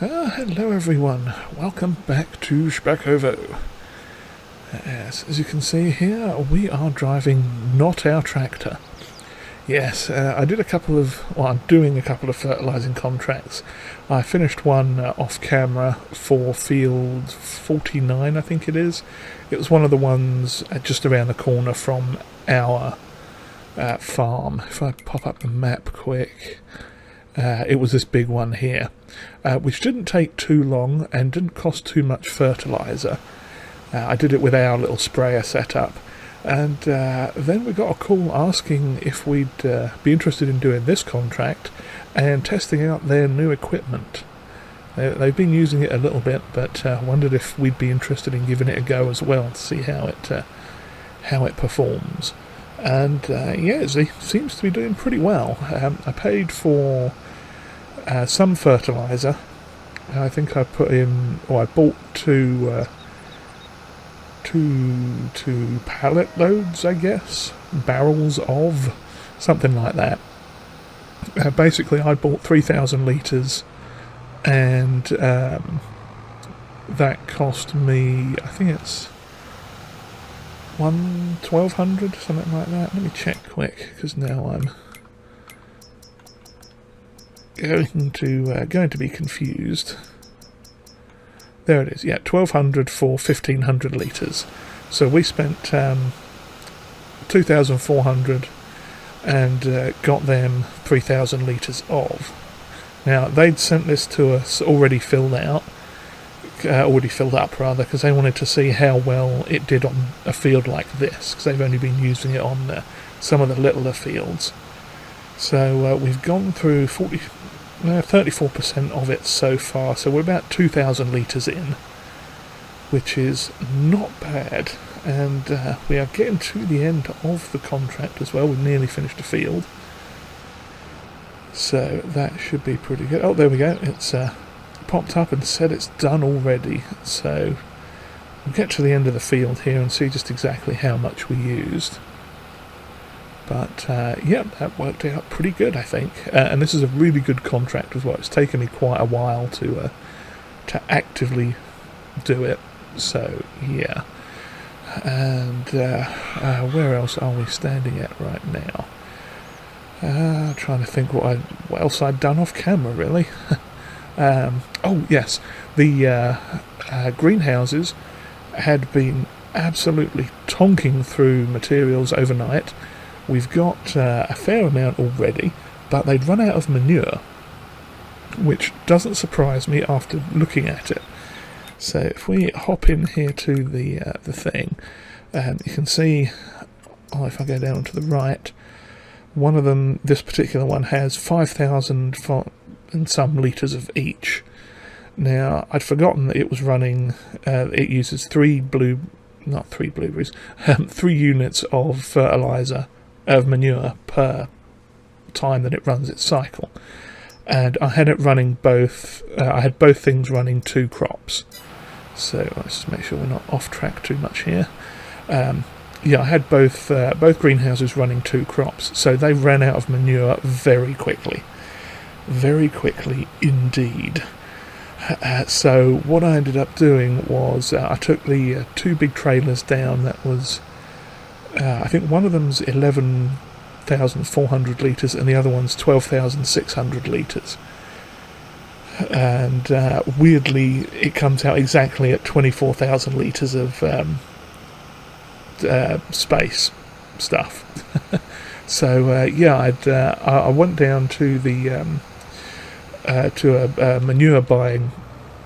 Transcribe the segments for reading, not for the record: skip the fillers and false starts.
Hello everyone, welcome back to Szpakowo. Yes, as you can see here, we are driving not our tractor. Yes, I'm doing a couple of fertilising contracts. I finished one off camera for field 49, I think it is. It was one of the ones just around the corner from our farm. If I pop up the map quick, it was this big one here, which didn't take too long and didn't cost too much fertiliser. I did it with our little sprayer setup, and then we got a call asking if we'd be interested in doing this contract and testing out their new equipment. They've been using it a little bit, but wondered if we'd be interested in giving it a go as well to see how it performs. And yeah, it seems to be doing pretty well. I paid for some fertiliser. I think I put in, or I bought two pallet loads, I guess, barrels of something like that. Basically, I bought 3,000 litres, and that cost me, I think it's 1,200, something like that. Let me check quick, because now I'm going to be confused. There it is. Yeah, 1,200 for 1,500 litres. So we spent 2,400 and got them 3,000 litres of. Now they'd sent this to us already filled up, because they wanted to see how well it did on a field like this, because they've only been using it on some of the littler fields. So we've gone through 34% of it so far, so we're about 2,000 litres in, which is not bad, and we are getting to the end of the contract as well. We've nearly finished the field, so that should be pretty good. Oh, there we go, it's popped up and said it's done already, so we'll get to the end of the field here and see just exactly how much we used. But yeah, that worked out pretty good, I think. And this is a really good contract as well. It's taken me quite a while to actively do it. So yeah. And where else are we standing at right now? Trying to think what else I'd done off camera, really. Oh yes, the greenhouses had been absolutely tonking through materials overnight. We've got a fair amount already, but they'd run out of manure, which doesn't surprise me after looking at it. So if we hop in here to the thing, you can see, if I go down to the right, one of them, this particular one, has 5,000 and some litres of each. Now, I'd forgotten that it was running, it uses 3 units of fertiliser, of manure per time that it runs its cycle, and I had it running both. I had both things running 2 crops. So let's just make sure we're not off track too much here. Yeah, I had both greenhouses running 2 crops, so they ran out of manure very quickly indeed. So what I ended up doing was I took the 2 big trailers down. That was I think one of them's 11,400 litres and the other one's 12,600 litres. And weirdly, it comes out exactly at 24,000 litres of space stuff. So yeah, I went down to the to a manure buying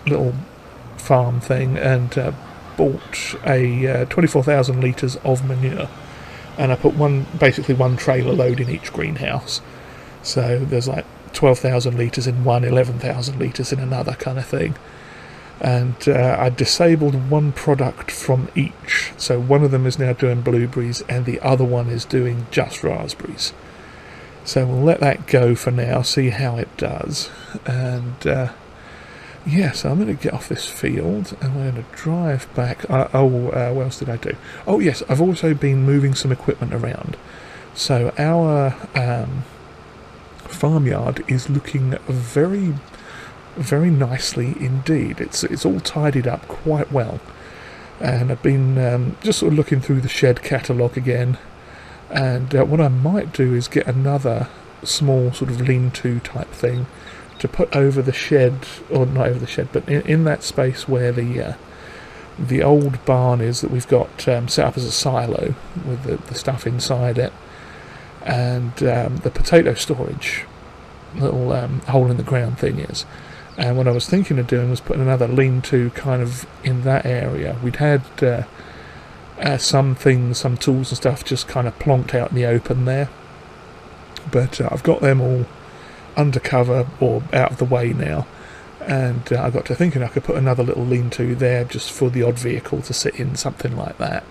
little farm thing and bought a 24,000 litres of manure, and I put basically one trailer load in each greenhouse. So there's like 12,000 litres in one, 11,000 litres in another kind of thing. And I disabled one product from each. So one of them is now doing blueberries and the other one is doing just raspberries. So we'll let that go for now, see how it does. And yeah, so I'm going to get off this field and we're going to drive back. What else did I do? Oh yes, I've also been moving some equipment around. So our farmyard is looking very very nicely indeed. It's all tidied up quite well. And I've been just sort of looking through the shed catalogue again, and what I might do is get another small sort of lean-to type thing to put over the shed, or not over the shed, but in that space where the old barn is that we've got set up as a silo with the stuff inside it, and the potato storage little hole in the ground thing is. And what I was thinking of doing was putting another lean-to kind of in that area. We'd had some things, some tools and stuff just kind of plonked out in the open there. But I've got them all under cover or out of the way now. And I got to thinking I could put another little lean-to there just for the odd vehicle to sit in, something like that.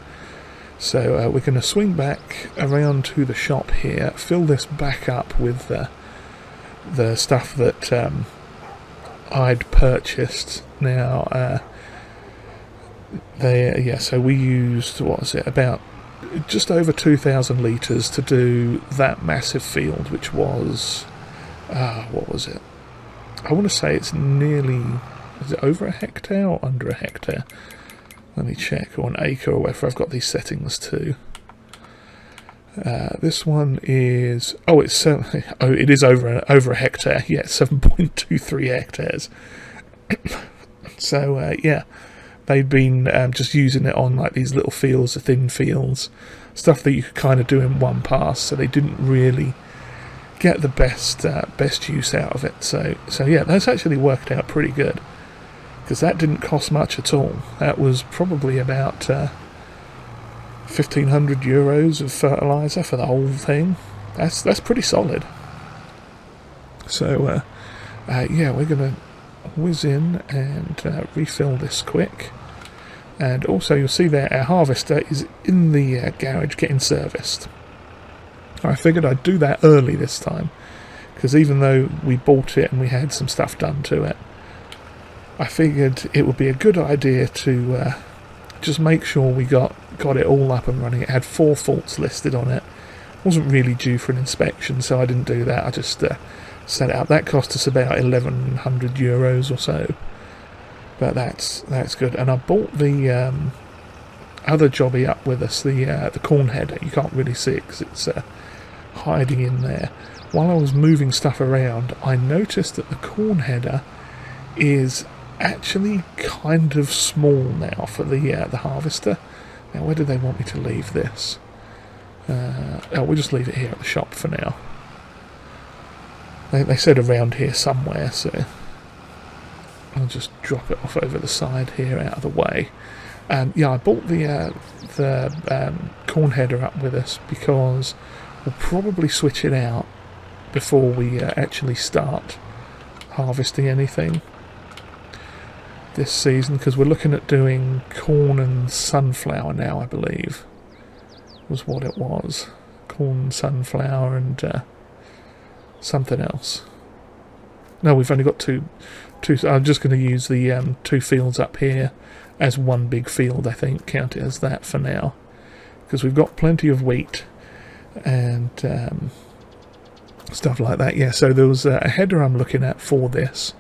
So we're going to swing back around to the shop here, fill this back up with the stuff that I'd purchased. Now so we used, what was it, about just over 2,000 litres to do that massive field, which was what was it, I want to say it's nearly, is it over a hectare or under a hectare? Let me check, or an acre, or whatever. I've got these settings too. This one is, it is over a hectare. Yeah, 7.23 hectares. So yeah, they'd been just using it on like these little fields, the thin fields, stuff that you could kind of do in one pass. So they didn't really get the best use out of it. So yeah, that's actually worked out pretty good, because that didn't cost much at all. That was probably about 1,500 euros of fertiliser for the whole thing. That's pretty solid. So yeah, we're going to whiz in and refill this quick. And also you'll see there our harvester is in the garage getting serviced. I figured I'd do that early this time, because even though we bought it and we had some stuff done to it, I figured it would be a good idea to just make sure we got it all up and running. It had 4 faults listed on it. Wasn't really due for an inspection, so I didn't do that. I just set it up. That cost us about 1,100 euros or so, but that's good. And I bought the other jobby up with us, the corn header. You can't really see it because it's hiding in there. While I was moving stuff around, I noticed that the corn header is actually kind of small now for the harvester. Now, where do they want me to leave this? We'll just leave it here at the shop for now. They said around here somewhere, so I'll just drop it off over the side here out of the way. Yeah, I bought the corn header up with us because we'll probably switch it out before we actually start harvesting anything this season, because we're looking at doing corn and sunflower now, I believe was what it was. Corn, sunflower, and something else. No, we've only got two. I'm just going to use the 2 fields up here as one big field, I think. Count it as that for now, because we've got plenty of wheat and stuff like that. Yeah, so there was a header I'm looking at for this,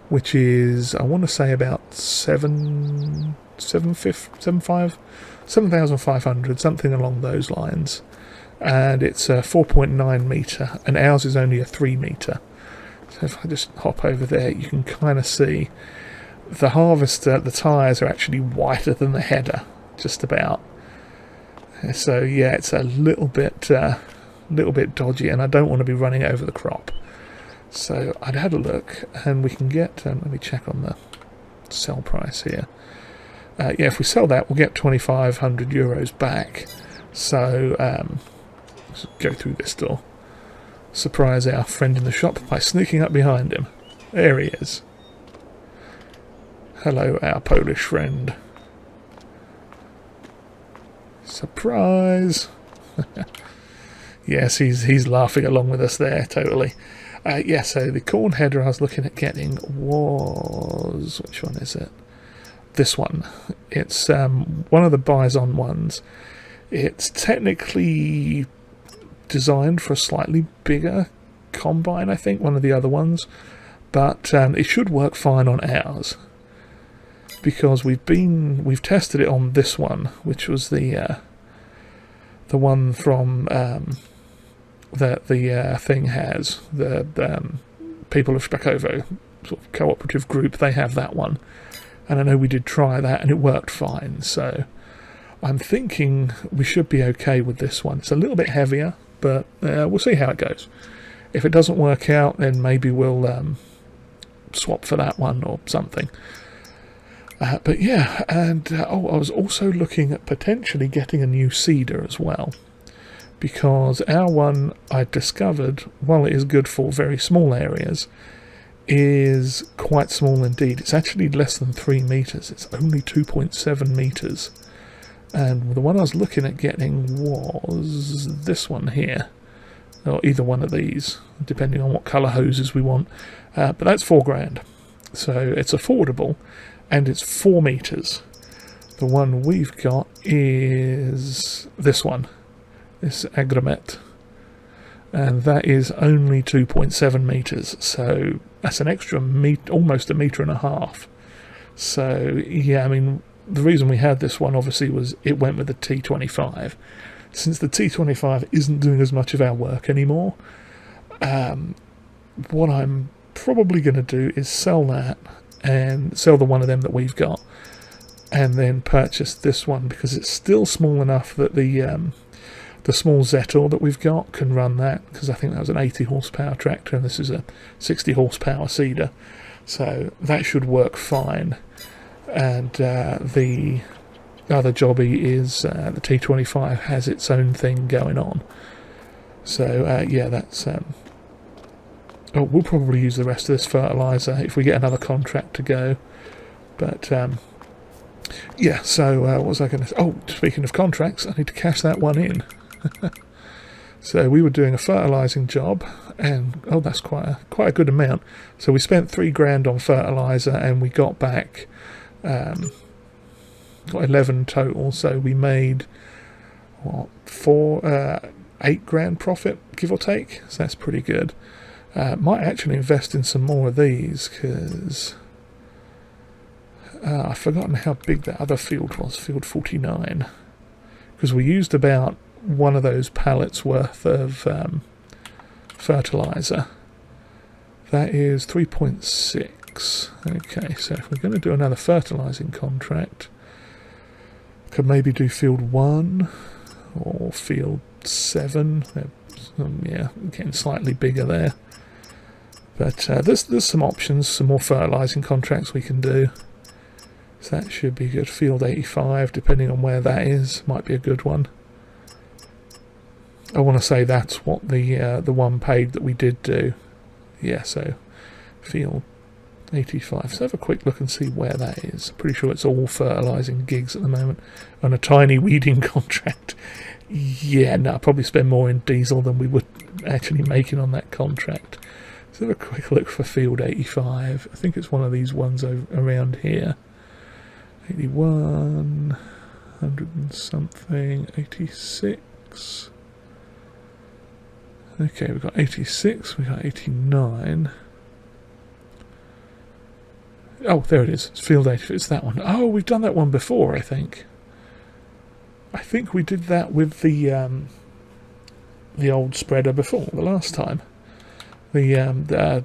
which is, I want to say about 7,500, something along those lines. And it's a 4.9 metre, and ours is only a 3 metre. So if I just hop over there, you can kind of see the harvester, the tyres are actually whiter than the header, just about. So yeah, it's a little bit dodgy, and I don't want to be running over the crop. So I'd had a look, and we can get, let me check on the sell price here. Yeah, if we sell that, we'll get 2,500 euros back. So let's go through this door. Surprise our friend in the shop by sneaking up behind him. There he is. Hello, our Polish friend. Surprise! Yes, he's laughing along with us there, totally. Yeah, so the corn header I was looking at getting was... which one is it? This one. It's one of the Bison ones. It's technically designed for a slightly bigger combine, I think, one of the other ones. but it should work fine on ours, because we've tested it on this one, which was the one from that the thing has, the people of Szpakowo sort of cooperative group. They have that one, and I know we did try that and it worked fine. So I'm thinking we should be okay with this one. It's a little bit heavier, but we'll see how it goes. If it doesn't work out, then maybe we'll swap for that one or something. But yeah, and I was also looking at potentially getting a new seeder as well, because our one, I discovered, while it is good for very small areas, is quite small indeed. It's actually less than 3 meters. It's only 2.7 meters. And the one I was looking at getting was this one here, or either one of these, depending on what colour hoses we want. But that's $4,000. So it's affordable, and it's 4 meters. The one we've got is this one, this Agromet, and that is only 2.7 meters. So that's an extra almost 1.5 meters. So yeah, I mean, the reason we had this one obviously was it went with the T25. Since the T25 isn't doing as much of our work anymore, what I'm probably going to do is sell that and sell the one of them that we've got, and then purchase this one, because it's still small enough that the small Zetor that we've got can run that, because I think that was an 80 horsepower tractor and this is a 60 horsepower seeder, so that should work fine. And the other jobby is the T25 has its own thing going on. So yeah, that's we'll probably use the rest of this fertiliser if we get another contract to go. But yeah, so what was I going to say? Oh, speaking of contracts, I need to cash that one in. So we were doing a fertilising job, and oh, that's quite a good amount. So we spent $3,000 on fertiliser, and we got back got 11 total. So we made what, $8,000 profit, give or take. So that's pretty good. Might actually invest in some more of these, because I've forgotten how big that other field was, field 49, because we used about one of those pallets worth of fertiliser. That is 3.6. Okay, so if we're going to do another fertilising contract, could maybe do field 1 or field 7. Yeah, getting slightly bigger there. But there's some options, some more fertilising contracts we can do. So that should be good. Field 85, depending on where that is, might be a good one. I want to say that's what the one paid that we did do. Yeah, so field 85. Let's have a quick look and see where that is. Pretty sure it's all fertilising gigs at the moment. On a tiny weeding contract. Yeah, no, I'll probably spend more in diesel than we would actually making on that contract. Let's have a quick look for field 85. I think it's one of these ones around here. 81, 100 and something, 86. Okay, we've got 86, we've got 89. Oh, there it is. It's field 80. It's that one. Oh, we've done that one before, I think. I think we did that with the old spreader before, the last time. The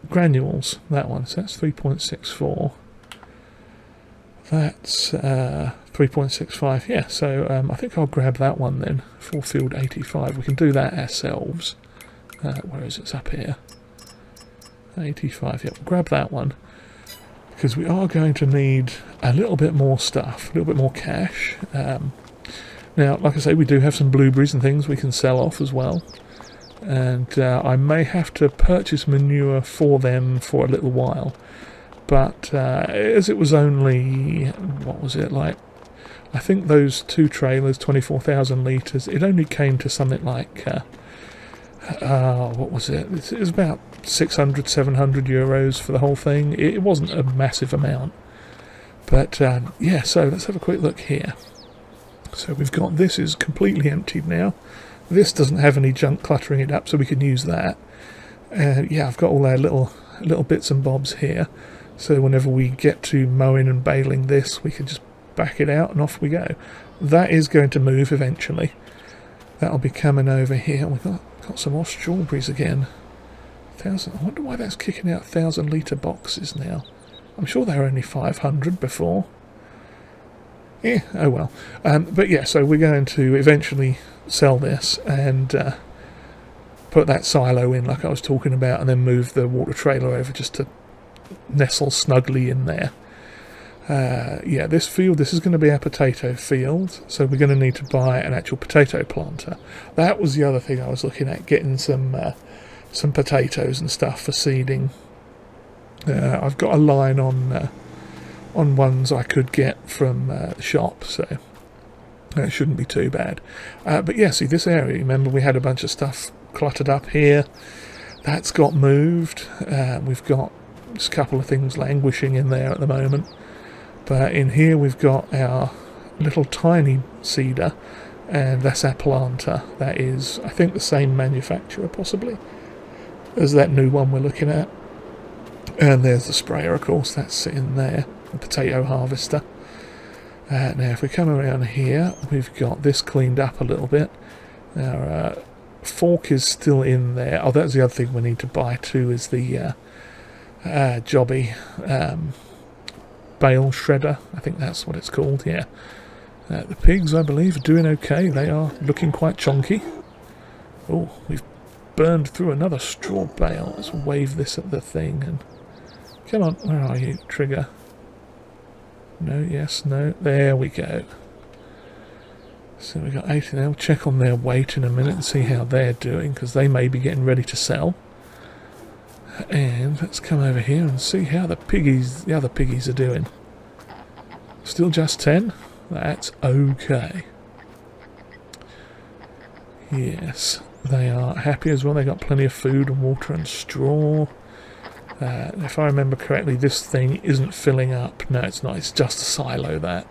granules, that one. So that's 3.64. That's 3.65. Yeah, so I think I'll grab that one then for field 85. We can do that ourselves. Where is it? It's up here. 85. Yeah, we'll grab that one, because we are going to need a little bit more stuff, a little bit more cash. Now, like I say, we do have some blueberries and things we can sell off as well. And I may have to purchase manure for them for a little while. But as it was only, what was it, like, I think those 2 trailers, 24,000 litres, it only came to something like, what was it? It was about 600, 700 euros for the whole thing. It wasn't a massive amount. But, yeah, so let's have a quick look here. So we've got, this is completely emptied now. This doesn't have any junk cluttering it up, so we can use that. Yeah, I've got all our little little bits and bobs here, so whenever we get to mowing and baling this, we can just back it out and off we go. That is going to move eventually. That'll be coming over here. We've got some more strawberries again. I wonder why that's kicking out 1,000 litre boxes now. I'm sure they were only 500 before. Yeah, oh well. But yeah, so we're going to eventually sell this and put that silo in like I was talking about, and then move the water trailer over just to nestle snugly in there. Yeah, this field, this is going to be our potato field, so we're going to need to buy an actual potato planter. That was the other thing I was looking at, getting some potatoes and stuff for seeding. I've got a line on ones I could get from the shop, so that shouldn't be too bad. But yeah, see this area, remember we had a bunch of stuff cluttered up here. That's got moved. We've got just a couple of things languishing in there at the moment. But in here we've got our little tiny seeder, and that's our planter. That is, I think, the same manufacturer possibly as that new one we're looking at. And there's the sprayer, of course, that's sitting there, the potato harvester. Now if we come around here, we've got this cleaned up a little bit. Our fork is still in there. Oh, that's the other thing we need to buy too, is the jobby bale shredder. I think that's what it's called, yeah. The pigs, I believe, are doing okay. They are looking quite chonky. Oh, we've burned through another straw bale. Let's wave this at the thing and... Come on, where are you, trigger? No, yes, no. There we go. So we've got 80 now. We'll check on their weight in a minute and see how they're doing, because they may be getting ready to sell. And let's come over here and see how the other piggies are doing. Still just 10? That's okay. Yes, they are happy as well. They got plenty of food and water and straw. If I remember correctly, this thing isn't filling up. No, it's not. It's just a silo, that.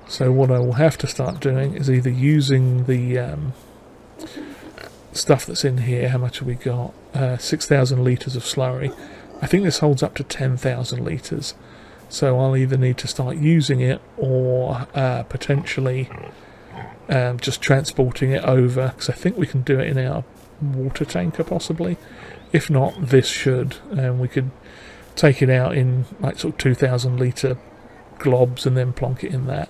So what I will have to start doing is either using the stuff that's in here. How much have we got? 6,000 litres of slurry. I think this holds up to 10,000 litres. So I'll either need to start using it or potentially just transporting it over, because I think we can do it in our water tanker possibly. If not, this should, and we could take it out in like sort of 2,000 litre globs and then plonk it in that.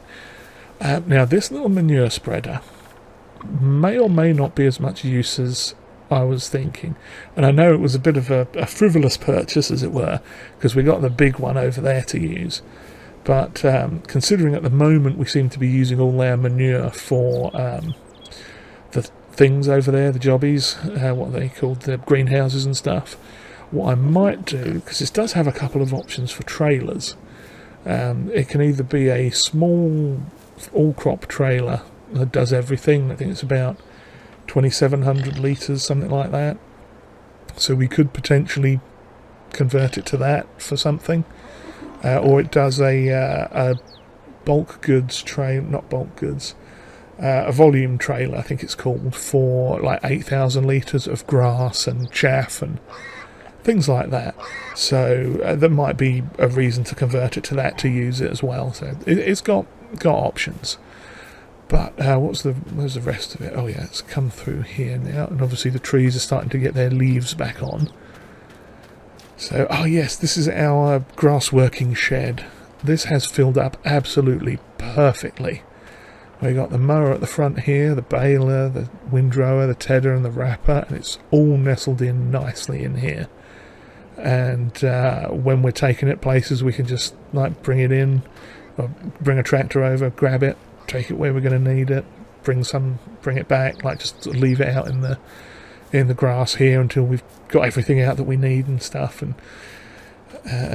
Now this little manure spreader may or may not be as much use as I was thinking, and I know it was a bit of a frivolous purchase, as it were, because we got the big one over there to use. But considering at the moment we seem to be using all our manure for the things over there, the jobbies, what are they called, the greenhouses and stuff, what I might do, because this does have a couple of options for trailers. It can either be a small all-crop trailer that does everything. I think it's about 2,700 litres, something like that. So we could potentially convert it to that for something. Or it does a bulk goods trailer, not bulk goods, a volume trailer, I think it's called, for like 8,000 litres of grass and chaff and things like that. So there might be a reason to convert it to that to use it as well. So it's got options. But where's the rest of it? Oh yeah, it's come through here now, and obviously the trees are starting to get their leaves back on. So, oh yes, this is our grass working shed. This has filled up absolutely perfectly. We've got the mower at the front here, the baler, the windrower, the tedder and the wrapper, and it's all nestled in nicely in here. And when we're taking it places, we can just like bring it in, or bring a tractor over, grab it, take it where we're going to need it, bring it back, like just leave it out in the grass here until we've got everything out that we need and stuff, and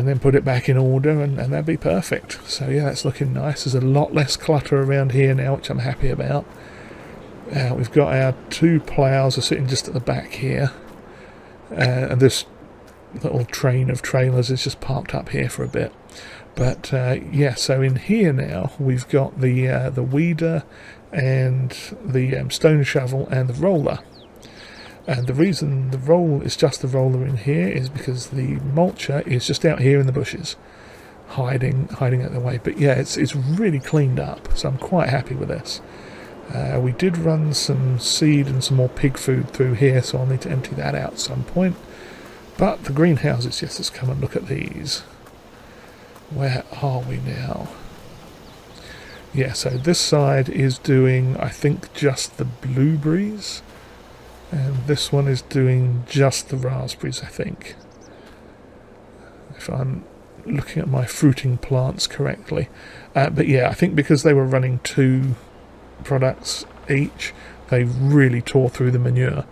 then put it back in order, and that'd be perfect. So yeah, that's looking nice. There's a lot less clutter around here now, which I'm happy about. We've got our 2 ploughs are sitting just at the back here, and this little train of trailers is just parked up here for a bit. But yeah, so in here now we've got the weeder and the stone shovel and the roller. And the reason the roll is just the roller in here is because the mulcher is just out here in the bushes, hiding out the way. But yeah, it's really cleaned up, so I'm quite happy with this. We did run some seed and some more pig food through here, so I'll need to empty that out at some point. But the greenhouses, yes, let's come and look at these. Where are we now? Yeah, so this side is doing, I think, just the blueberries. And this one is doing just the raspberries, I think. If I'm looking at my fruiting plants correctly. But yeah, I think because they were running 2 products each, they really tore through the manure.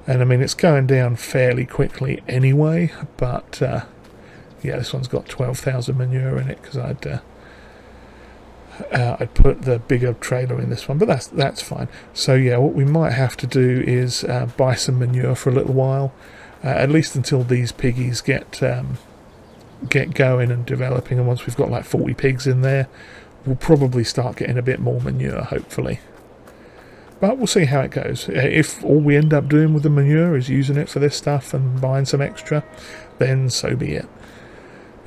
And I mean, it's going down fairly quickly anyway, but yeah, this one's got 12,000 manure in it because I'd put the bigger trailer in this one, but that's fine. So yeah, what we might have to do is buy some manure for a little while, at least until these piggies get going and developing, and once we've got like 40 pigs in there, we'll probably start getting a bit more manure, hopefully. But we'll see how it goes. If all we end up doing with the manure is using it for this stuff and buying some extra, then so be it.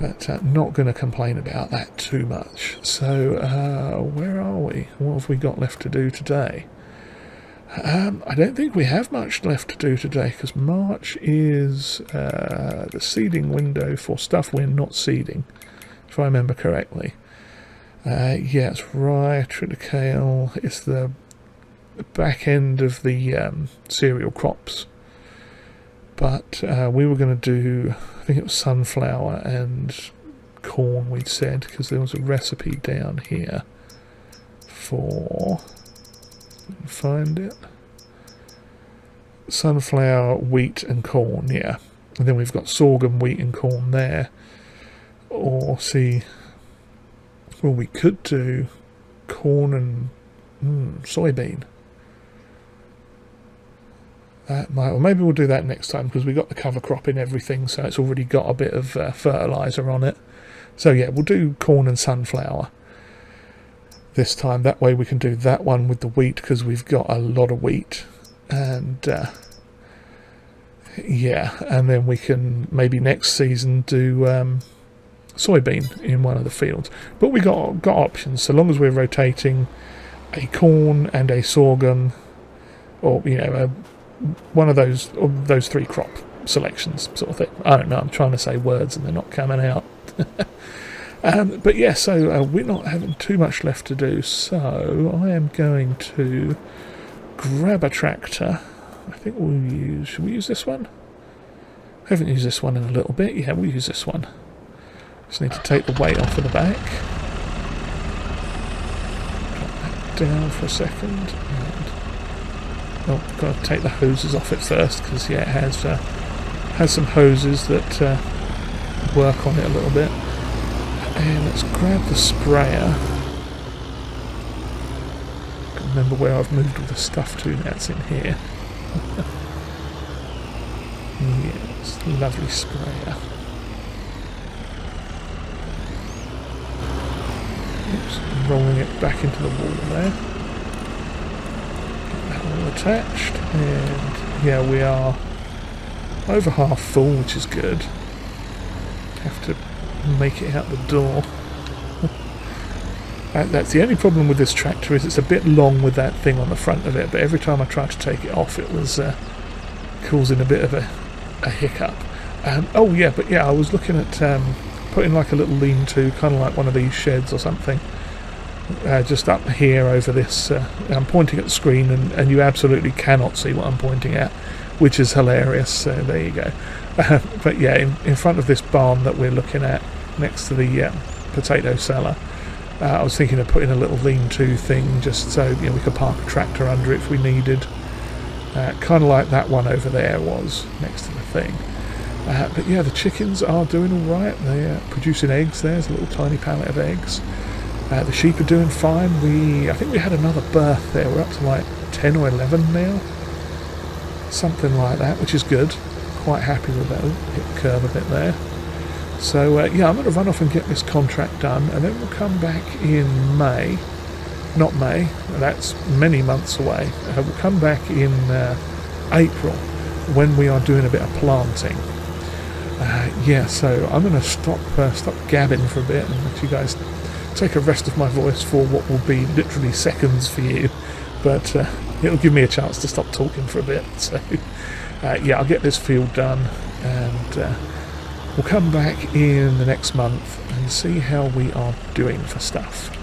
But not going to complain about that too much. So, where are we? What have we got left to do today? I don't think we have much left to do today, because March is the seeding window for stuff we're not seeding, if I remember correctly. Yeah, it's rye, triticale. It's the back end of the cereal crops. But we were going to do, I think it was sunflower and corn, we'd said, because there was a recipe down here for, find it, sunflower, wheat and corn, yeah. And then we've got sorghum, wheat and corn there. Or see, well, we could do corn and soybean. That might, or maybe we'll do that next time, because we got the cover crop in everything, so it's already got a bit of fertiliser on it. So yeah, we'll do corn and sunflower this time. That way we can do that one with the wheat, because we've got a lot of wheat. And yeah, and then we can maybe next season do soybean in one of the fields. But we got options, so long as we're rotating a corn and a sorghum, or you know, one of those 3 crop selections sort of thing. I don't know, I'm trying to say words and they're not coming out. But yeah, so we're not having too much left to do, so I am going to grab a tractor. I think should we use this one? I haven't used this one in a little bit. Yeah, we'll use this one. Just need to take the weight off of the back. Drop that down for a second. Oh, got to take the hoses off it first, because yeah, it has some hoses that work on it a little bit. And let's grab the sprayer. Can't remember where I've moved all the stuff to. That's in here. Yes, lovely sprayer. Oops, rolling it back into the wall there. All attached, and yeah, we are over half full, which is good. Have to make it out the door. That's the only problem with this tractor, is it's a bit long with that thing on the front of it, but every time I tried to take it off, it was causing a bit of a hiccup. Oh yeah, but yeah, I was looking at putting like a little lean-to, kind of like one of these sheds or something, just up here over this. I'm pointing at the screen, and you absolutely cannot see what I'm pointing at, which is hilarious, so there you go. But yeah, in front of this barn that we're looking at, next to the potato cellar, I was thinking of putting a little lean-to thing, just so you know, we could park a tractor under it if we needed. Kind of like that one over there was, next to the thing. But yeah, the chickens are doing alright. They're producing eggs. There's a little tiny pallet of eggs. The sheep are doing fine. I think we had another birth there. We're up to like 10 or 11 now. Something like that, which is good. Quite happy with that. Hit the curve a bit there. So yeah, I'm going to run off and get this contract done, and then we'll come back in May. Not May, that's many months away. We'll come back in April, when we are doing a bit of planting. Yeah, so I'm going to stop gabbing for a bit and let you guys take a rest of my voice for what will be literally seconds for you, but it'll give me a chance to stop talking for a bit. So yeah, I'll get this field done, and we'll come back in the next month and see how we are doing for stuff.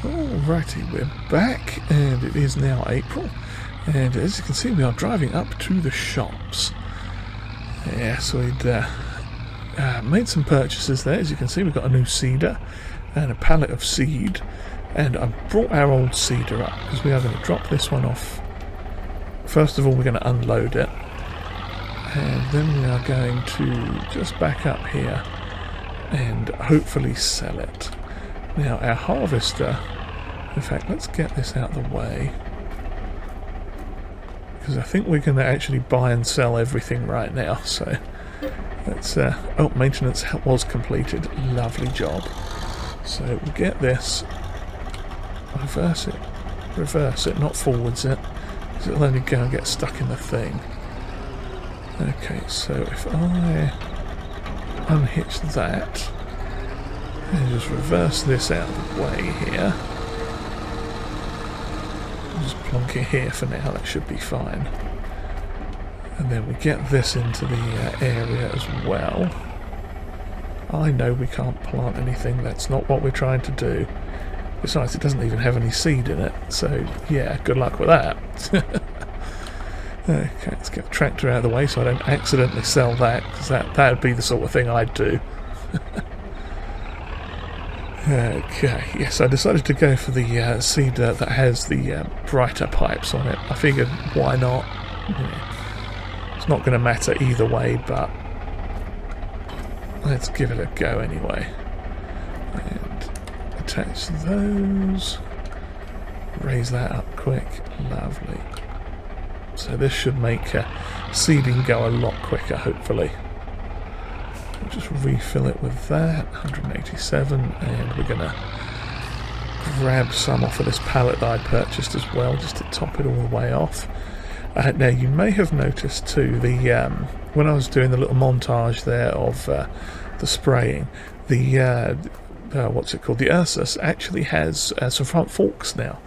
Alrighty, we're back, and it is now April, and as you can see we are driving up to the shops. Yeah, so we'd made some purchases there. As you can see, we've got a new seeder and a pallet of seed, and I brought our old seeder up because we are going to drop this one off. First of all, we're going to unload it, and then we are going to just back up here and hopefully sell it. Now our harvester, in fact, let's get this out of the way, because I think we're going to actually buy and sell everything right now. So let's oh, maintenance was completed, lovely job. So we'll get this, reverse it, not forwards it, because it'll only go and get stuck in the thing. Okay, so if I unhitch that and just reverse this out of the way here, just plonk it here for now, that should be fine. And then we get this into the area as well. I know we can't plant anything, that's not what we're trying to do. Besides, it doesn't even have any seed in it, so yeah, good luck with that. Okay, let's get the tractor out of the way so I don't accidentally sell that, because that would be the sort of thing I'd do. Okay, yes, I decided to go for the seeder that has the brighter pipes on it. I figured, why not? Yeah. It's not going to matter either way, but let's give it a go anyway. And attach those. Raise that up quick. Lovely. So this should make seeding go a lot quicker, hopefully. We'll just refill it with that, 187, and we're going to grab some off of this pallet that I purchased as well, just to top it all the way off. Now you may have noticed too, when I was doing the little montage there of the spraying, the what's it called, the Ursus actually has some front forks now.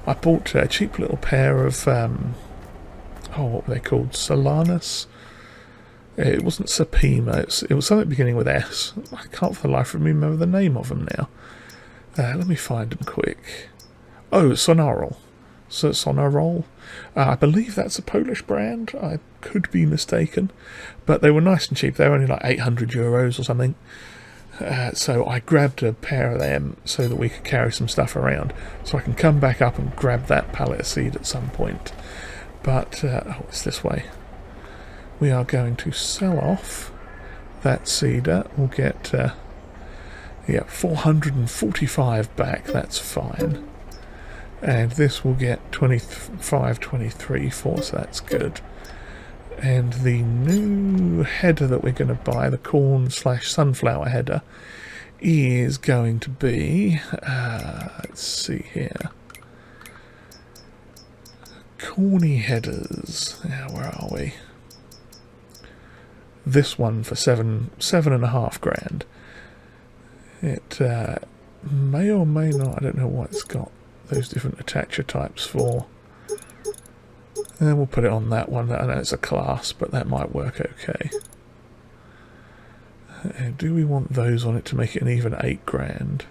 I bought a cheap little pair of what were they called, Solanus? It wasn't Sapima, it was something beginning with S. I can't for the life of me remember the name of them now. Let me find them quick. Oh, Sonarol. So Sonarol. I believe that's a Polish brand. I could be mistaken. But they were nice and cheap. They were only like €800 or something. So I grabbed a pair of them so that we could carry some stuff around. So I can come back up and grab that pallet of seed at some point. But, oh, it's this way. We are going to sell off that seeder. We'll get, 445 back, that's fine. And this will get 23 for, so that's good. And the new header that we're going to buy, the corn/sunflower header, is going to be, let's see here. Corny headers. Now, where are we? This one for $7.5 grand. It may or may not. I don't know what it's got those different attacher types for. And we'll put it on that one. I know it's a class, but that might work okay. Do we want those on it to make it an even 8 grand?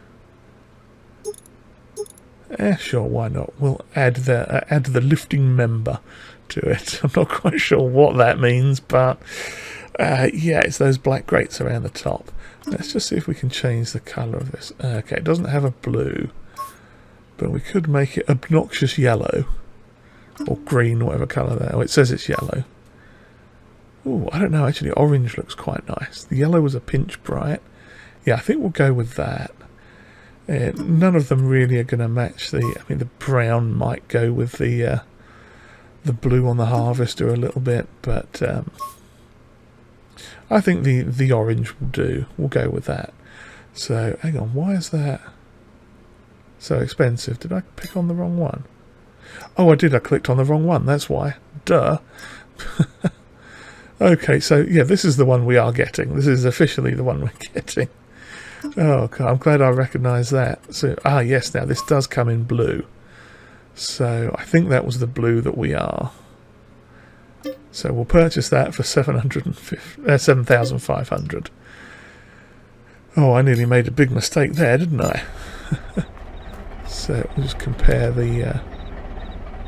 Sure, why not? We'll add the lifting member to it. I'm not quite sure what that means, but yeah, it's those black grates around the top. Let's just see if we can change the colour of this. Okay, it doesn't have a blue, but we could make it obnoxious yellow. Or green, whatever colour there. Oh, it says it's yellow. Oh, I don't know, actually orange looks quite nice. The yellow was a pinch bright. Yeah, I think we'll go with that. None of them really are going to match the... I mean, the brown might go with the blue on the harvester a little bit, but I think the orange will do. We'll go with that. So, hang on, why is that so expensive? Did I pick on the wrong one? Oh, I did. I clicked on the wrong one. That's why. Duh. Okay, so, yeah, this is the one we are getting. This is officially the one we're getting. Oh, God, I'm glad I recognised that. So, yes, now this does come in blue. So, I think that was the blue that we are. So, we'll purchase that for 7,500. Oh, I nearly made a big mistake there, didn't I? So, we'll just compare the... yeah,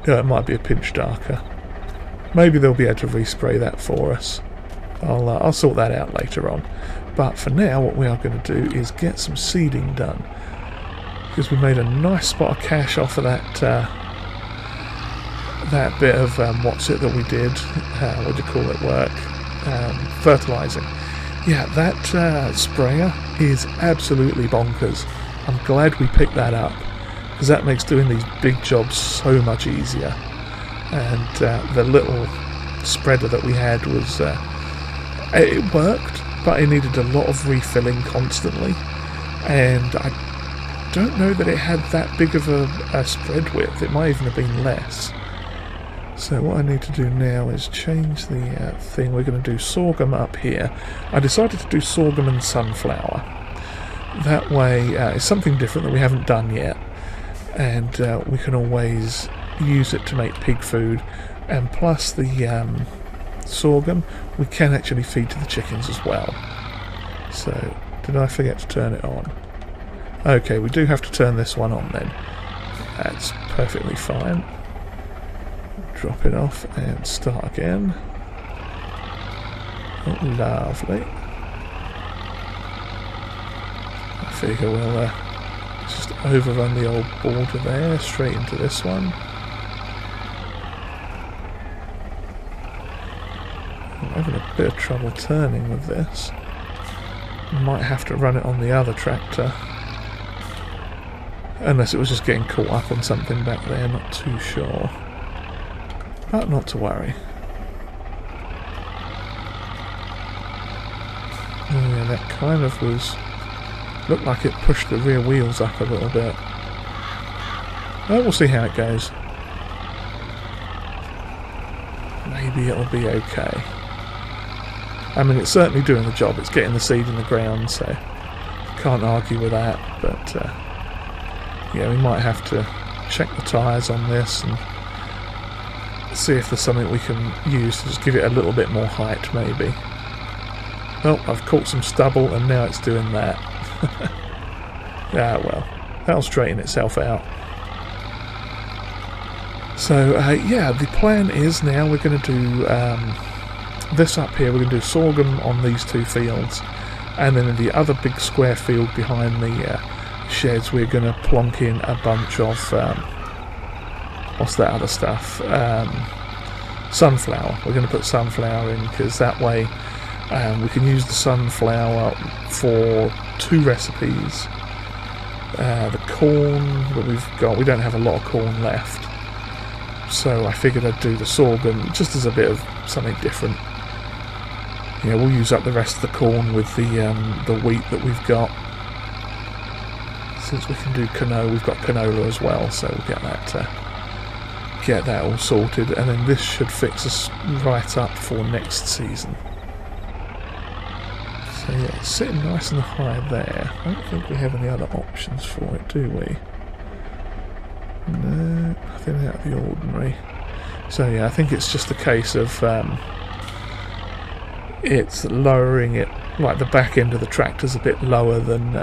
it might be a pinch darker. Maybe they'll be able to respray that for us. I'll sort that out later on. But for now, what we are going to do is get some seeding done. Because we made a nice spot of cash off of that that bit of, what's it that we did? What do you call it work? Fertilising. Yeah, that sprayer is absolutely bonkers. I'm glad we picked that up. Because that makes doing these big jobs so much easier. And the little spreader that we had was... it worked, but it needed a lot of refilling constantly. And I don't know that it had that big of a spread width. It might even have been less. So what I need to do now is change the thing. We're going to do sorghum up here. I decided to do sorghum and sunflower. That way it's something different that we haven't done yet. And we can always use it to make pig food. And plus the sorghum, we can actually feed to the chickens as well. So, did I forget to turn it on? Okay, we do have to turn this one on then. That's perfectly fine. Drop it off and start again. Oh, lovely. I figure we'll just overrun the old border there, straight into this one. I'm having a bit of trouble turning with this. Might have to run it on the other tractor. Unless it was just getting caught up on something back there, not too sure. But not to worry. Oh yeah, that kind of was... looked like it pushed the rear wheels up a little bit. Well, we'll see how it goes. Maybe it'll be okay. I mean, it's certainly doing the job. It's getting the seed in the ground, so can't argue with that. But yeah, we might have to check the tyres on this and see if there's something we can use to just give it a little bit more height, maybe. Oh, I've caught some stubble and now it's doing that. Yeah, well, that'll straighten itself out. So, yeah, the plan is now we're going to do this up here. We're going to do sorghum on these two fields. And then in the other big square field behind the sheds, we're going to plonk in a bunch of... what's that other stuff? Sunflower. We're going to put sunflower in because that way we can use the sunflower for 2 recipes. The corn that we've got, we don't have a lot of corn left. So I figured I'd do the sorghum just as a bit of something different. Yeah, we'll use up the rest of the corn with the wheat that we've got. Since we can do canola, we've got canola as well, so we'll get that all sorted, and then this should fix us right up for next season. So yeah, it's sitting nice and high there. I don't think we have any other options for it, do we? No, nothing out of the ordinary. So yeah, I think it's just a case of it's lowering it, like the back end of the tractor's a bit lower than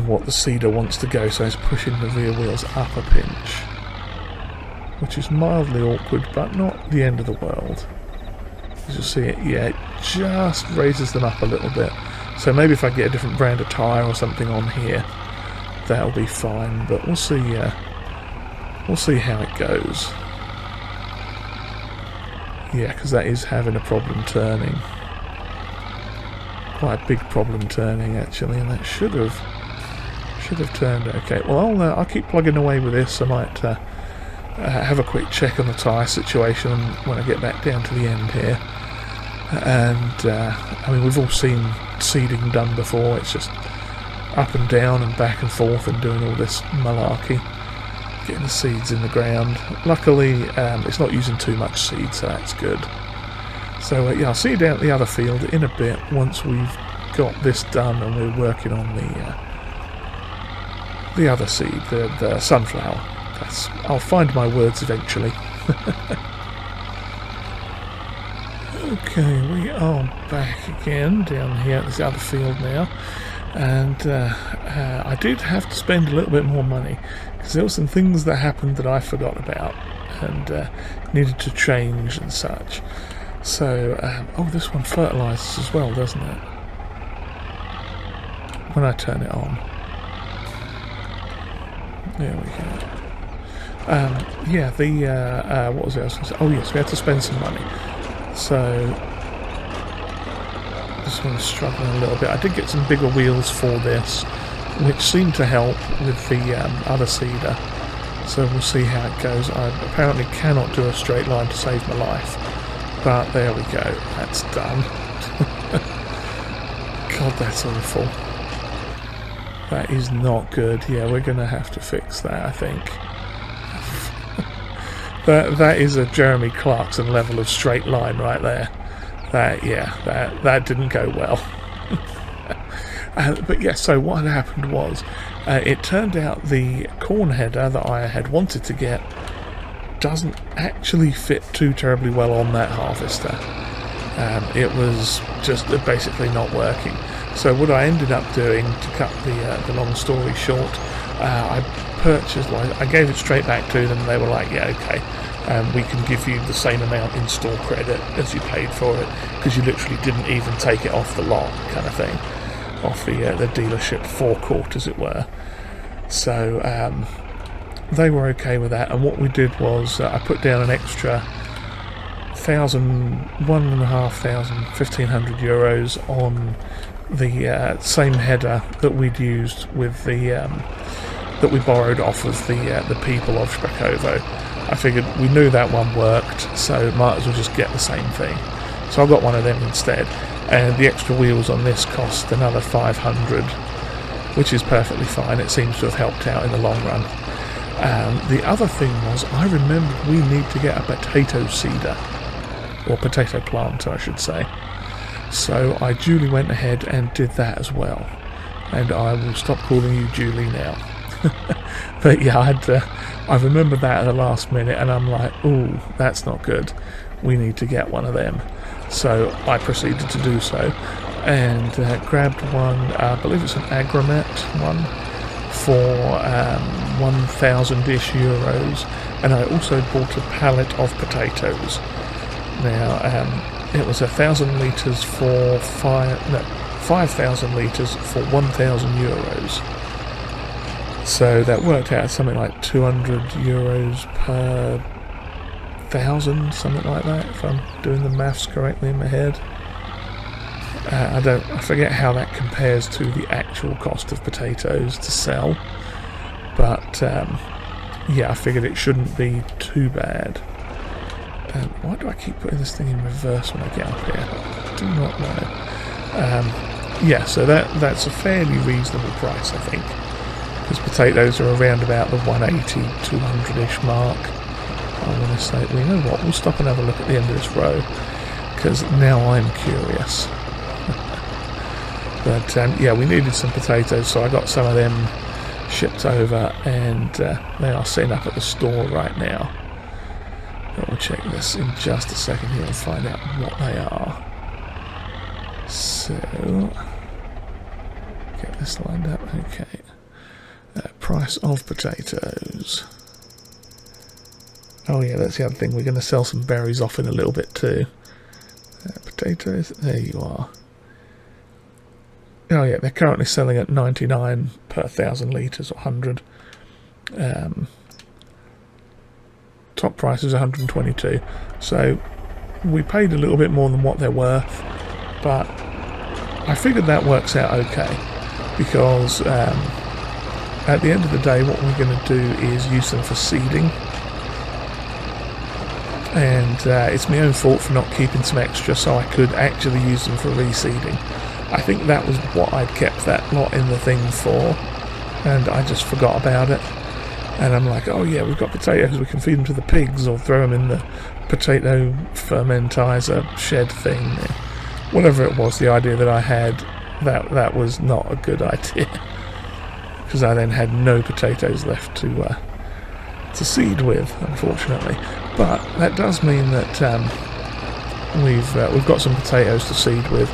what the seeder wants to go, so it's pushing the rear wheels up a pinch, which is mildly awkward but not the end of the world. As you'll see, it just raises them up a little bit. So maybe if I get a different brand of tyre or something on here, that'll be fine. But we'll see. We'll see how it goes. Yeah, because that is having a problem turning. Quite a big problem turning actually, and that should have turned okay. Well, I'll keep plugging away with this. I might have a quick check on the tyre situation when I get back down to the end here. And I mean, we've all seen seeding done before. It's just up and down and back and forth and doing all this malarkey, getting the seeds in the ground. Luckily, it's not using too much seed, so that's good. So yeah, I'll see you down at the other field in a bit once we've got this done and we're working on the other seed, the sunflower. I'll find my words eventually. Okay, we are back again down here at this other field now, and I did have to spend a little bit more money because there were some things that happened that I forgot about and needed to change and such. So, oh, this one fertilises as well, doesn't it? When I turn it on. There we go. Yeah, what was it I was going to say? Oh yes, we had to spend some money. So, this one's struggling a little bit. I did get some bigger wheels for this, which seemed to help with the other seeder. So we'll see how it goes. I apparently cannot do a straight line to save my life. But there we go. That's done. God, that's awful. That is not good. Yeah, we're going to have to fix that, I think. That is a Jeremy Clarkson level of straight line right there. That didn't go well. But yeah, so what had happened was, it turned out the corn header that I had wanted to get doesn't actually fit too terribly well on that harvester. It was just basically not working. So what I ended up doing, to cut the long story short, I gave it straight back to them, and they were like, yeah, okay, we can give you the same amount in store credit as you paid for it, because you literally didn't even take it off the lot, kind of thing, off the dealership forecourt, as it were. So they were okay with that, and what we did was I put down an extra €1,500 on the same header that we'd used with the that we borrowed off of the people of Szpakowo. I figured we knew that one worked, so might as well just get the same thing. So I got one of them instead, and the extra wheels on this cost another 500, which is perfectly fine. It seems to have helped out in the long run. The other thing was, I remembered we need to get a potato seeder, or potato planter I should say. So I duly went ahead and did that as well, and I will stop calling you Julie now. But yeah, I remembered that at the last minute, and I'm like, ooh, that's not good. We need to get one of them. So I proceeded to do so, and grabbed one, I believe it's an Agromet one, for 1,000-ish euros, and I also bought a pallet of potatoes. Now, it was 1,000 litres for 5,000 litres for 1,000 euros. So that worked out something like 200 euros per 1,000, something like that, if I'm doing the maths correctly in my head. I forget how that compares to the actual cost of potatoes to sell, but yeah, I figured it shouldn't be too bad. Why do I keep putting this thing in reverse when I get up here? I do not know. Yeah, so that's a fairly reasonable price, I think, because potatoes are around about the 180, 200-ish mark. I want to say, well, you know what, we'll stop and have a look at the end of this row, because now I'm curious. But yeah, we needed some potatoes, so I got some of them shipped over, and they are sitting up at the store right now. We'll check this in just a second here and find out what they are. So, get this lined up. Okay. Price of potatoes. Oh yeah, that's the other thing. We're going to sell some berries off in a little bit too. Potatoes, there you are. Oh yeah, they're currently selling at 99 per 1,000 litres or 100. Top price is 122. So we paid a little bit more than what they're worth, but I figured that works out okay, because at the end of the day what we're going to do is use them for seeding. And it's my own fault for not keeping some extra so I could actually use them for reseeding. I think that was what I'd kept that lot in the thing for, and I just forgot about it. And I'm like, oh yeah, we've got potatoes, we can feed them to the pigs or throw them in the potato fermentizer shed thing. Whatever it was, the idea that I had, that was not a good idea. Because I then had no potatoes left to seed with, unfortunately. But that does mean that we've got some potatoes to seed with.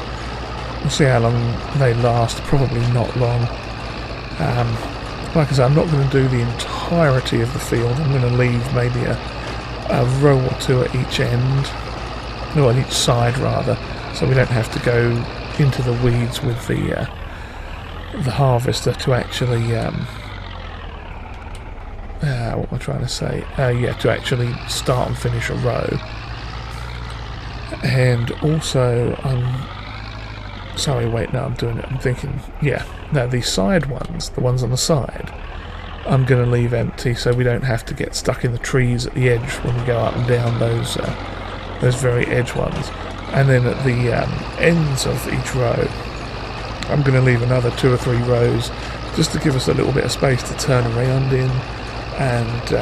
We'll see how long they last. Probably not long. Like I said, I'm not going to do the entirety of the field. I'm going to leave maybe a row or two at each end, no, on each side rather, so we don't have to go into the weeds with the harvester to actually what am I trying to say? Yeah, to actually start and finish a row. And also, sorry, wait, no, I'm doing it. I'm thinking, yeah, now these side ones, the ones on the side, I'm going to leave empty so we don't have to get stuck in the trees at the edge when we go up and down those very edge ones. And then at the ends of each row, I'm going to leave another 2 or 3 rows just to give us a little bit of space to turn around in and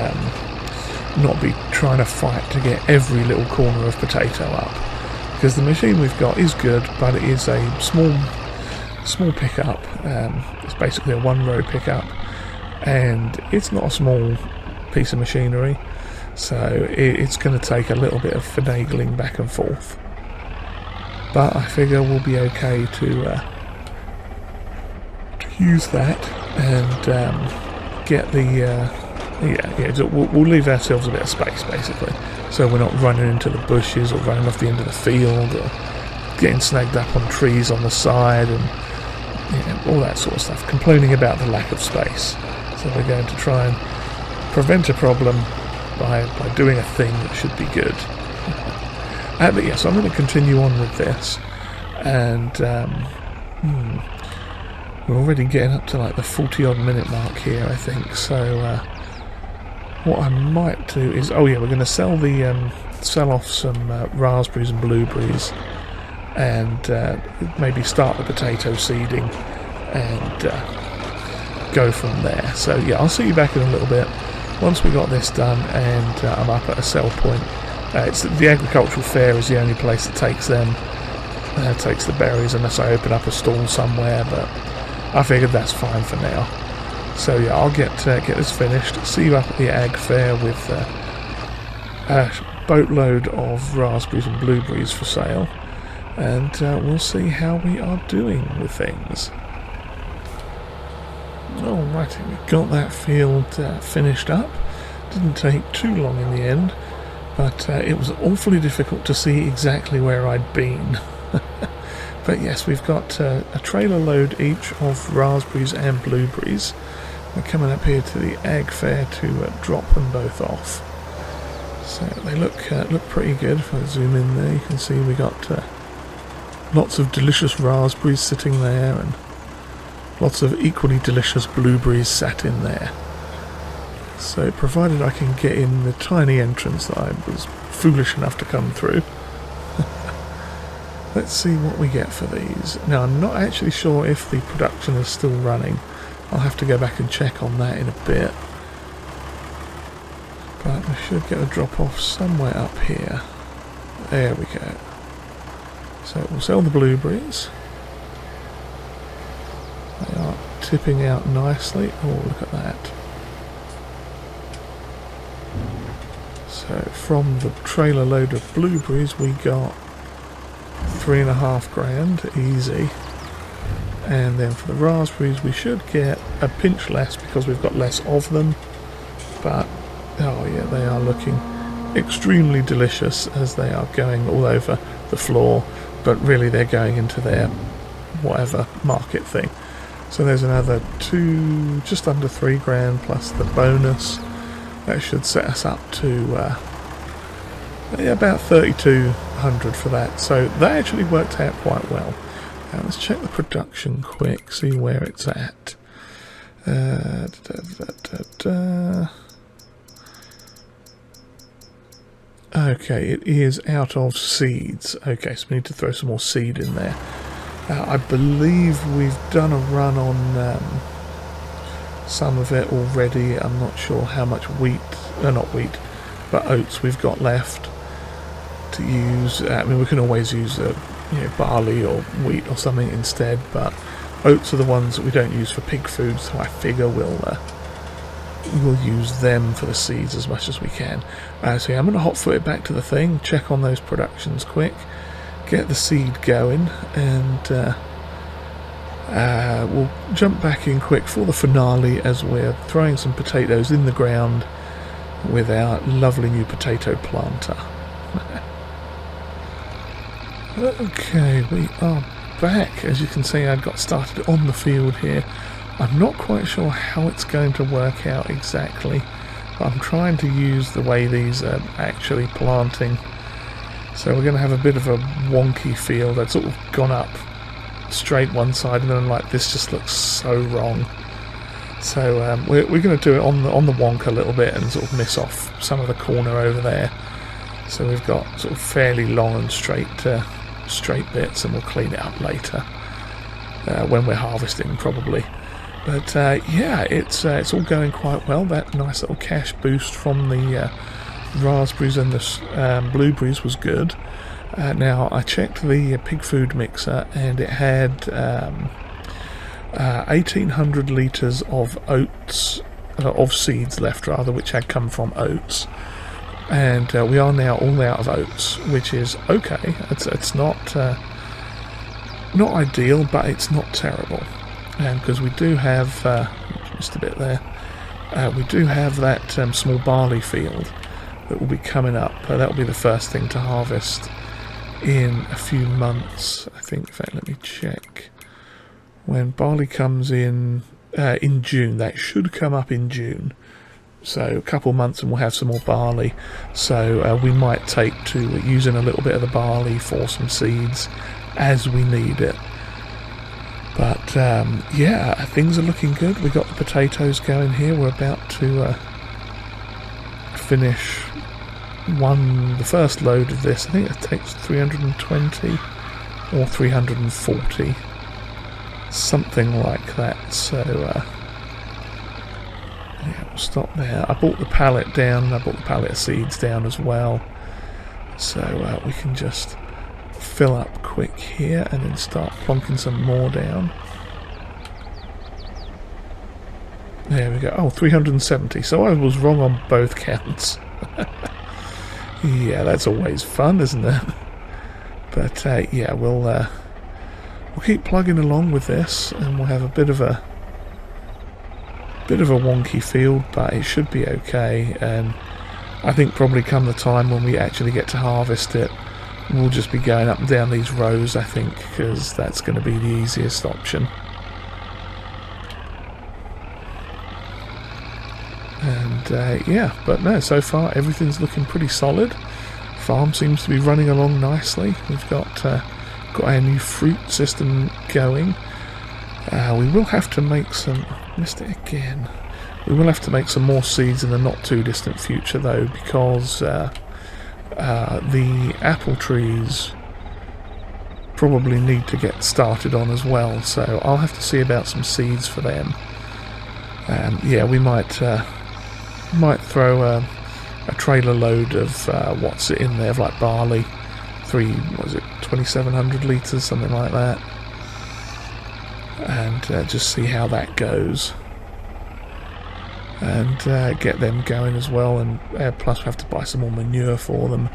not be trying to fight to get every little corner of potato up. Because the machine we've got is good, but it is a small pickup. It's basically a 1-row pickup, and it's not a small piece of machinery, so it's going to take a little bit of finagling back and forth. But I figure we'll be okay to use that and get the we'll leave ourselves a bit of space basically, so we're not running into the bushes or running off the end of the field or getting snagged up on trees on the side and all that sort of stuff, complaining about the lack of space. So we're going to try and prevent a problem by doing a thing that should be good. But yes, I'm going to continue on with this, and we're already getting up to like the 40-odd minute mark here, I think. So what I might do is, oh yeah, we're going to sell off some raspberries and blueberries, and maybe start the potato seeding and go from there. So yeah, I'll see you back in a little bit once we got this done, and I'm up at a sell point. It's the agricultural fair is the only place that takes them, takes the berries, unless I open up a stall somewhere, but I figured that's fine for now. So yeah, I'll get this finished, see you up at the ag fair with a boatload of raspberries and blueberries for sale, and we'll see how we are doing with things. Alrighty, we got that field finished up. Didn't take too long in the end, but it was awfully difficult to see exactly where I'd been. But yes, we've got a trailer load each of raspberries and blueberries. We're coming up here to the ag fair to drop them both off. So they look pretty good. If I zoom in there, you can see we got lots of delicious raspberries sitting there, and lots of equally delicious blueberries sat in there. So provided I can get in the tiny entrance that I was foolish enough to come through. Let's see what we get for these. Now, I'm not actually sure if the production is still running. I'll have to go back and check on that in a bit. But we should get a drop off somewhere up here. There we go. So we'll sell the blueberries. They are tipping out nicely. Oh, look at that. So So from the trailer load of blueberries we got 3.5 grand, easy. And then for the raspberries we should get a pinch less because we've got less of them. But, oh yeah, they are looking extremely delicious as they are going all over the floor. But really they're going into their whatever market thing. So there's another just under 3 grand plus the bonus. That should set us up to about 3,200 for that. So that actually worked out quite well. Now let's check the production quick, see where it's at. Okay, it is out of seeds. Okay, so we need to throw some more seed in there. I believe we've done a run on some of it already. I'm not sure how much not wheat, but oats we've got left to use. I mean, we can always use barley or wheat or something instead, but oats are the ones that we don't use for pig food, so I figure we'll use them for the seeds as much as we can. So yeah, I'm going to hotfoot it back to the thing, check on those productions quick, get the seed going, and we'll jump back in quick for the finale as we're throwing some potatoes in the ground with our lovely new potato planter. Okay, we are back. As you can see, I got started on the field here. I'm not quite sure how it's going to work out exactly, but I'm trying to use the way these are actually planting. So we're going to have a bit of a wonky field. I've sort of gone up straight one side and then I'm like, this just looks so wrong. So we're going to do it on the wonk a little bit and sort of miss off some of the corner over there. So we've got sort of fairly long and straight bits, and we'll clean it up later when we're harvesting probably. But yeah, it's all going quite well. That nice little cash boost from the raspberries and the blueberries was good. Now I checked the pig food mixer and it had 1,800 litres of oats, of seeds left rather, which had come from oats. And we are now all out of oats, which is okay. It's not ideal, but it's not terrible. And because we do have just a bit there, we do have that small barley field that will be coming up. That will be the first thing to harvest in a few months, I think. In fact, let me check. When barley comes in June, that should come up in June. So a couple months and we'll have some more barley. So we might take to using a little bit of the barley for some seeds as we need it. But yeah, things are looking good. We got the potatoes going here. We're about to finish the first load of this. I think it takes 320 or 340, something like that. So yeah, we'll stop there. I bought the pallet down. I bought the pallet of seeds down as well, so we can just fill up quick here and then start plonking some more down. There we go. Oh, 370. So I was wrong on both counts. Yeah, that's always fun, isn't it? But yeah, we'll keep plugging along with this, and we'll have a bit of a wonky field, but it should be okay. And I think probably come the time when we actually get to harvest it, we'll just be going up and down these rows, I think, because that's going to be the easiest option. And yeah, but no, so far everything's looking pretty solid. Farm seems to be running along nicely. We've got our new fruit system going. We will have to make some... missed it again. We will have to make some more seeds in the not too distant future though, because the apple trees probably need to get started on as well, so I'll have to see about some seeds for them. Yeah, we might throw a trailer load of what's in there, of like barley, 2,700 litres, something like that, and just see how that goes. and get them going as well, and plus we have to buy some more manure for them,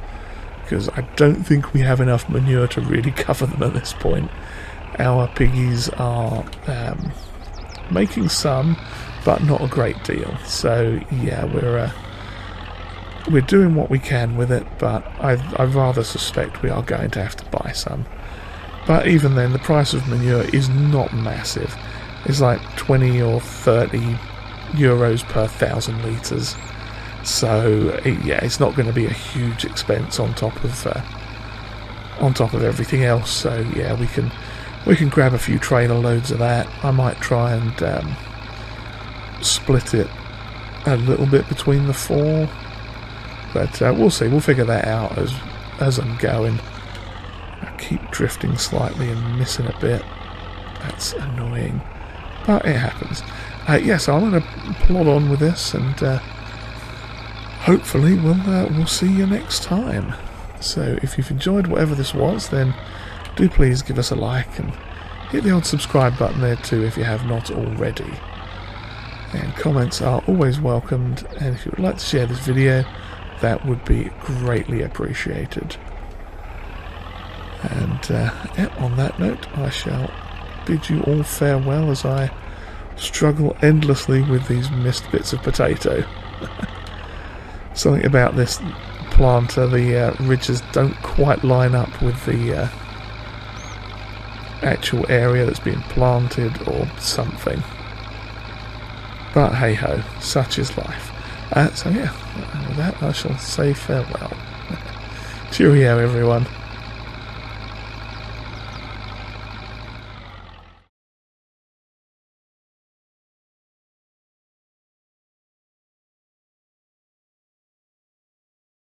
because I don't think we have enough manure to really cover them at this point. Our piggies are making some, but not a great deal, so yeah, we're doing what we can with it, but I rather suspect we are going to have to buy some. But even then, the price of manure is not massive. It's like 20 or 30 euros per 1,000 litres. So yeah, it's not going to be a huge expense on top of everything else. So yeah, we can grab a few trailer loads of that. I might try and split it a little bit between the 4, but we'll see. We'll figure that out as I'm going. I keep drifting slightly and missing a bit. That's annoying, but it happens. Yeah, so I'm going to plod on with this, and hopefully we'll see you next time. So if you've enjoyed whatever this was, then do please give us a like and hit the old subscribe button there too if you have not already. And comments are always welcomed, and if you would like to share this video, that would be greatly appreciated. And yeah, on that note, I shall bid you all farewell as I struggle endlessly with these missed bits of potato. Something about this planter, the ridges don't quite line up with the actual area that's being planted or something. But hey ho, such is life. So yeah, with that I shall say farewell. Cheerio everyone.